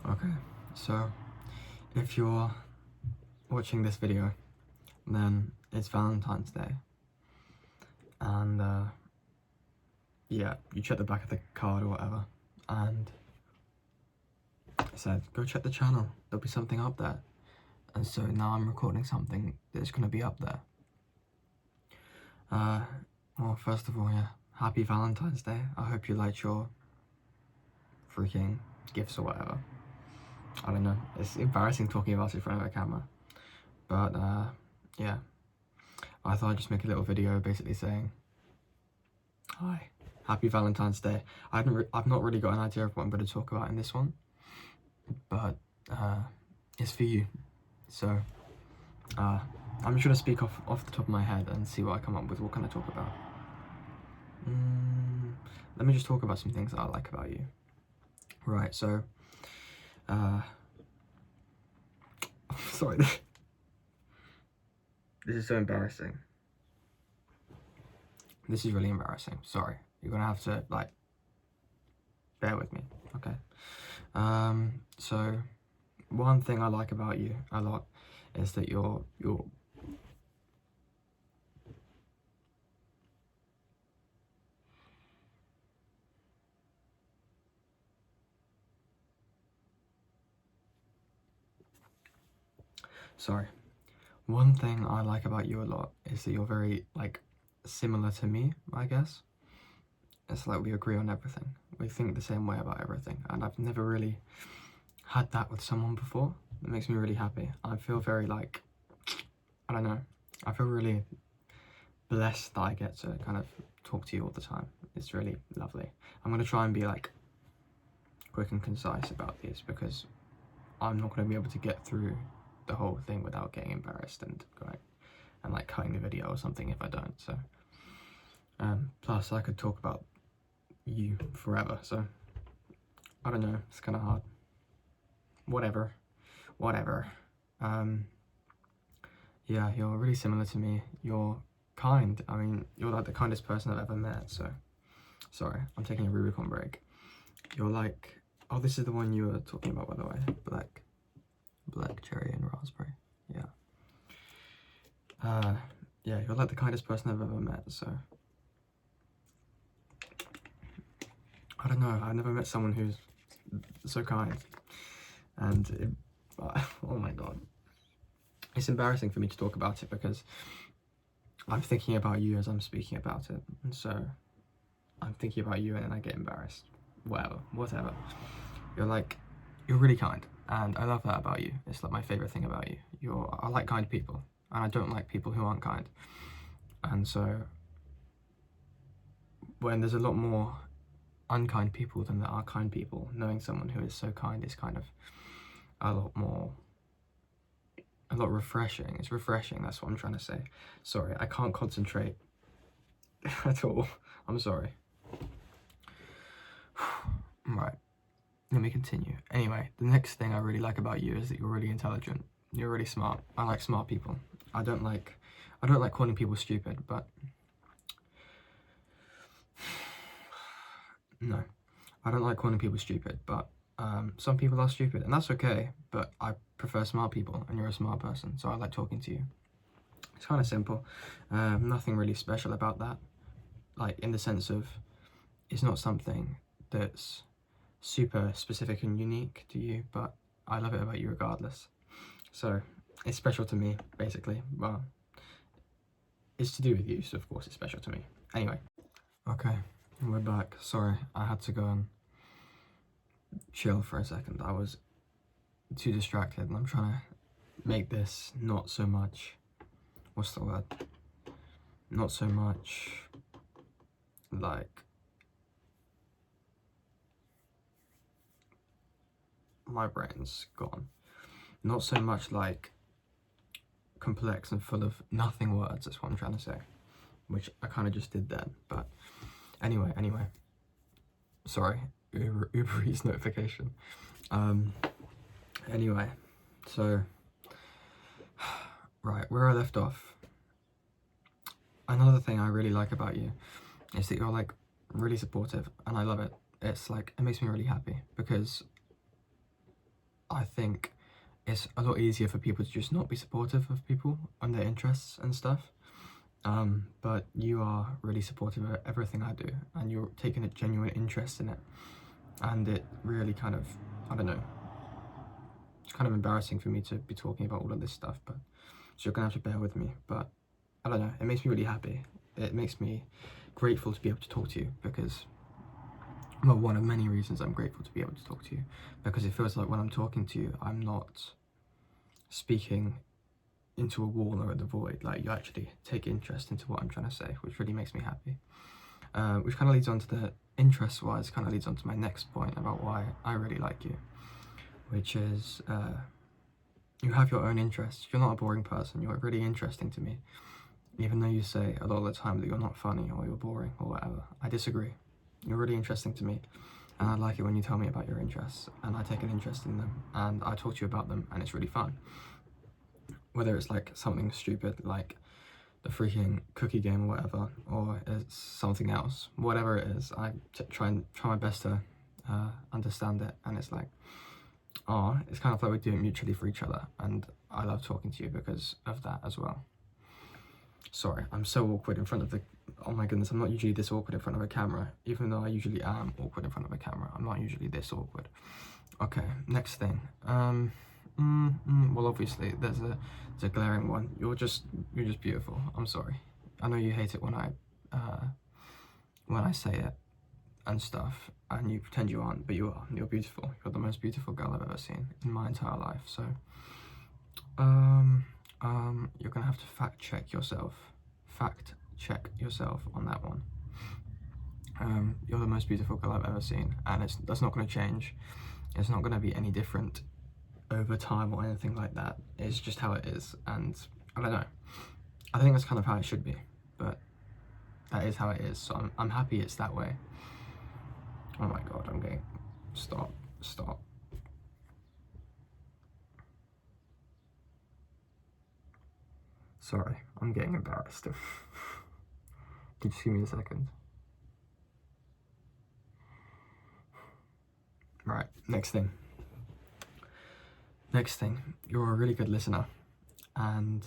Okay, so if you're watching this video, then it's Valentine's Day, and yeah, you check the back of the card or whatever, and it said, go check the channel, there'll be something up there. And so now I'm recording something that's going to be up there. Well, first of all, yeah, happy Valentine's Day. I hope you liked your freaking gifts or whatever. I don't know, it's embarrassing talking about it in front of a camera, but yeah, I thought I'd just make a little video basically saying, hi, happy Valentine's Day. I've not really got an idea of what I'm going to talk about in this one, but it's for you. So I'm just going to speak off the top of my head and see what I come up with. What can I talk about? Let me just talk about some things that I like about you. Right, so sorry, this is so embarrassing. This is really embarrassing. Sorry, you're gonna have to like bear with me, okay? So one thing I like about you a lot is that you're sorry. One thing I like about you a lot is that you're very like similar to me, I guess. It's like we agree on everything. We think the same way about everything, and I've never really had that with someone before. It makes me really happy. I feel very like, I don't know, I feel really blessed that I get to kind of talk to you all the time. It's really lovely. I'm going to try and be like quick and concise about these because I'm not going to be able to get through the whole thing without getting embarrassed and going and like cutting the video or something if I don't. So plus I could talk about you forever, so I don't know, it's kind of hard. Whatever. Yeah, you're really similar to me. You're kind. I mean, you're like the kindest person I've ever met. So sorry, I'm taking a Rubicon break. You're like, oh, this is the one you were talking about, by the way. Black cherry and raspberry. Yeah. Yeah, you're like the kindest person I've ever met. So I don't know, I've never met someone who's so kind. And oh my god, it's embarrassing for me to talk about it because I'm thinking about you as I'm speaking about it, and so I'm thinking about you and then I get embarrassed. Whatever. You're really kind, and I love that about you. It's like my favorite thing about you. I like kind people, and I don't like people who aren't kind. And so when there's a lot more unkind people than there are kind people, knowing someone who is so kind is kind of a lot refreshing. It's refreshing, that's what I'm trying to say. Sorry, I can't concentrate at all. I'm sorry. Right, let me continue. Anyway, the next thing I really like about you is that you're really intelligent. You're really smart. I like smart people. I don't like calling people stupid, but no, I don't like calling people stupid, but some people are stupid, and that's okay, but I prefer smart people, and you're a smart person, so I like talking to you. It's kind of simple. Nothing really special about that, like in the sense of it's not something that's super specific and unique to you, but I love it about you regardless. So it's special to me, basically. Well, it's to do with you, so of course it's special to me. Anyway, okay, we're back. Sorry, I had to go and chill for a second. I was too distracted, and I'm trying to make this not so much, what's the word? Not so much like, my brain's gone. Not so much like complex and full of nothing words, that's what I'm trying to say, which I kind of just did then. But anyway, sorry, Uber Eats notification. Anyway, so right, where I left off, another thing I really like about you is that you're like really supportive, and I love it. It's like, it makes me really happy because I think it's a lot easier for people to just not be supportive of people and their interests and stuff. But you are really supportive of everything I do, and you're taking a genuine interest in it. And it really kind of, I don't know, it's kind of embarrassing for me to be talking about all of this stuff, but so you're gonna have to bear with me. But I don't know, it makes me really happy. It makes me grateful to be able to talk to you, because, well, one of many reasons I'm grateful to be able to talk to you, because it feels like when I'm talking to you, I'm not speaking into a wall or at the void. Like, you actually take interest into what I'm trying to say, which really makes me happy. Which kind of leads on to the interest-wise, kind of leads on to my next point about why I really like you, which is you have your own interests. You're not a boring person. You're really interesting to me, even though you say a lot of the time that you're not funny or you're boring or whatever. I disagree. You're really interesting to me, and I like it when you tell me about your interests, and I take an interest in them, and I talk to you about them, and it's really fun. Whether it's like something stupid like the freaking cookie game or whatever, or it's something else, whatever it is, I try my best to understand it, and it's like, it's kind of like we do it mutually for each other, and I love talking to you because of that as well. Sorry, I'm so awkward in front of the, oh my goodness, I'm not usually this awkward in front of a camera, even though I usually am awkward in front of a camera. I'm not usually this awkward. Okay, next thing. Well, obviously there's a glaring one. You're just beautiful. I'm sorry. I know you hate it when I say it and stuff, and you pretend you aren't, but you are. You're beautiful. You're the most beautiful girl I've ever seen in my entire life. So, you're gonna have to fact check yourself on that one. You're the most beautiful girl I've ever seen, and that's not gonna change. It's not gonna be any different over time or anything like that. It's just how it is, and I don't know. I think that's kind of how it should be, but that is how it is. So I'm happy it's that way. Oh my god, I'm getting stop. Sorry, I'm getting embarrassed. Could you just give me a second? Right, next thing, you're a really good listener, and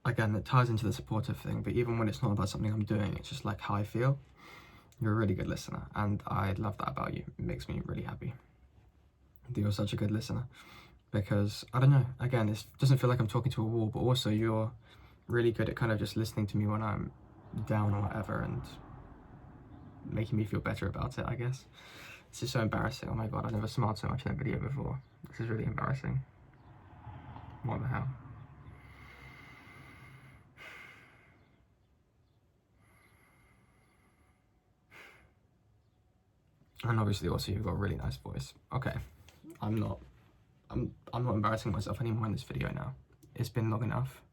again, it ties into the supportive thing, but even when it's not about something I'm doing, it's just like how I feel. You're a really good listener, and I love that about you. It makes me really happy that you're such a good listener, because, I don't know, again, it doesn't feel like I'm talking to a wall, but also you're really good at kind of just listening to me when I'm down or whatever, and making me feel better about it, I guess. This is so embarrassing. Oh my god, I've never smiled so much in a video before. This is really embarrassing. What the hell? And obviously also you've got a really nice voice. Okay, I'm not embarrassing myself anymore in this video now. It's been long enough.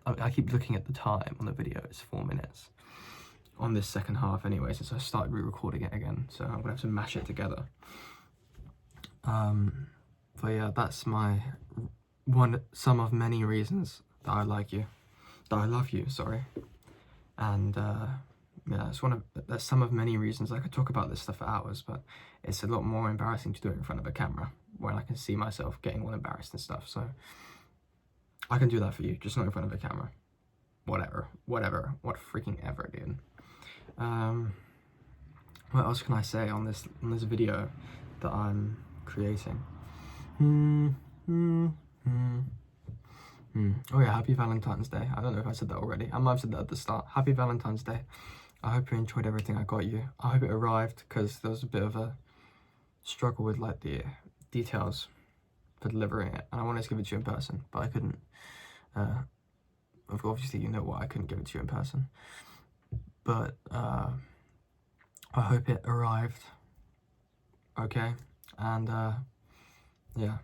I keep looking at the time on the video, it's 4 minutes. On this second half anyway, since I started re-recording it again, so I'm gonna have to mash it together. But yeah, that's some of many reasons that I like you. That I love you, sorry. And yeah, that's some of many reasons. I could talk about this stuff for hours, but it's a lot more embarrassing to do it in front of a camera when I can see myself getting all embarrassed and stuff. So I can do that for you, just not in front of a camera. Whatever, what freaking ever, dude. What else can I say on this video that I'm creating? Oh yeah, happy Valentine's Day. I don't know if I said that already. I might have said that at the start. Happy Valentine's Day. I hope you enjoyed everything I got you. I hope it arrived, because there was a bit of a struggle with like the details for delivering it, and I wanted to give it to you in person, but I couldn't. Obviously you know why I couldn't give it to you in person, but I hope it arrived okay, and yeah,